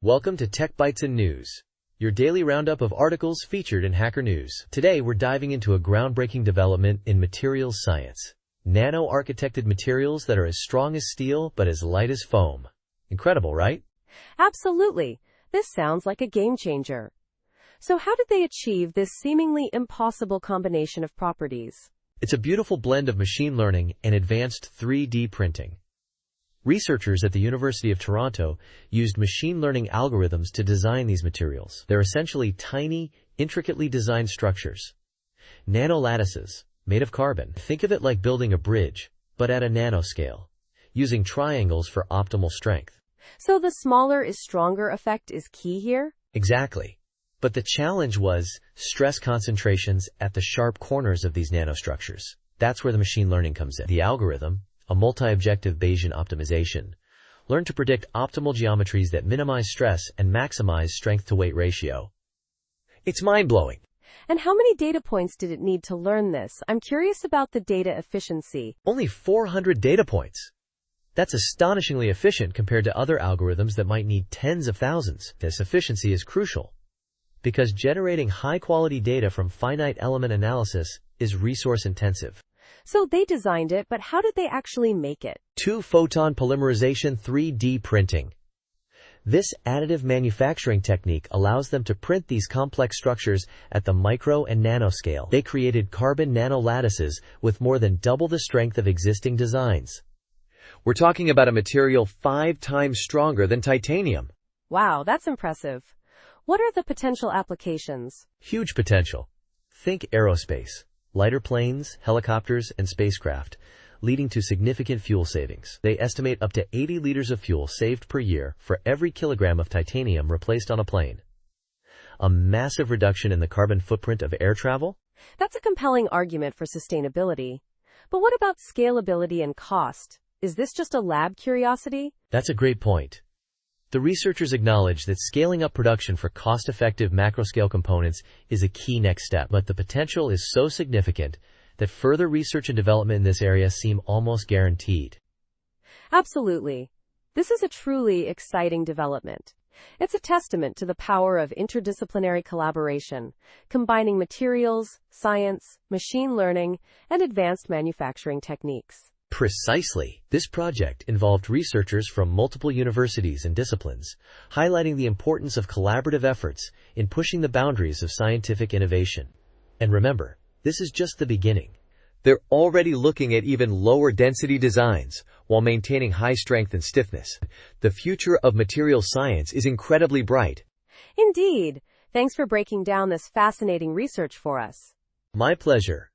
Welcome to Tech Bytes and News, your daily roundup of articles featured in Hacker News. Today we're diving into a groundbreaking development in materials science. Nano-architected materials that are as strong as steel but as light as foam. Incredible, right? Absolutely. This sounds like a game changer. So how did they achieve this seemingly impossible combination of properties? It's a beautiful blend of machine learning and advanced 3D printing. Researchers at the University of Toronto used machine learning algorithms to design these materials. They're essentially tiny, intricately designed structures. Nanolattices, made of carbon. Think of it like building a bridge, but at a nanoscale, using triangles for optimal strength. So the smaller is stronger effect is key here? Exactly. But the challenge was stress concentrations at the sharp corners of these nanostructures. That's where the machine learning comes in. The algorithm, a multi-objective Bayesian optimization, learned to predict optimal geometries that minimize stress and maximize strength-to-weight ratio. It's mind-blowing. And how many data points did it need to learn this? I'm curious about the data efficiency. Only 400 data points. That's astonishingly efficient compared to other algorithms that might need tens of thousands. This efficiency is crucial because generating high-quality data from finite element analysis is resource-intensive. So they designed it, but how did they actually make it? Two-photon polymerization 3D printing. This additive manufacturing technique allows them to print these complex structures at the micro and nanoscale. They created carbon nanolattices with more than double the strength of existing designs. We're talking about a material 5 times stronger than titanium. Wow, that's impressive. What are the potential applications? Huge potential. Think aerospace. Lighter planes, helicopters, and spacecraft, leading to significant fuel savings. They estimate up to 80 liters of fuel saved per year for every kilogram of titanium replaced on a plane. A massive reduction in the carbon footprint of air travel? That's a compelling argument for sustainability. But what about scalability and cost? Is this just a lab curiosity? That's a great point. The researchers acknowledge that scaling up production for cost-effective macroscale components is a key next step, but the potential is so significant that further research and development in this area seem almost guaranteed. Absolutely. This is a truly exciting development. It's a testament to the power of interdisciplinary collaboration, combining materials, science, machine learning, and advanced manufacturing techniques. Precisely. This project involved researchers from multiple universities and disciplines, highlighting the importance of collaborative efforts in pushing the boundaries of scientific innovation. And remember, this is just the beginning. They're already looking at even lower density designs while maintaining high strength and stiffness. The future of material science is incredibly bright. Indeed. Thanks for breaking down this fascinating research for us. My pleasure.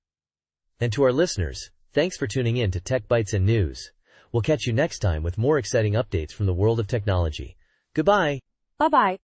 And to our listeners, thanks for tuning in to Tech Bytes and News. We'll catch you next time with more exciting updates from the world of technology. Goodbye. Bye-bye.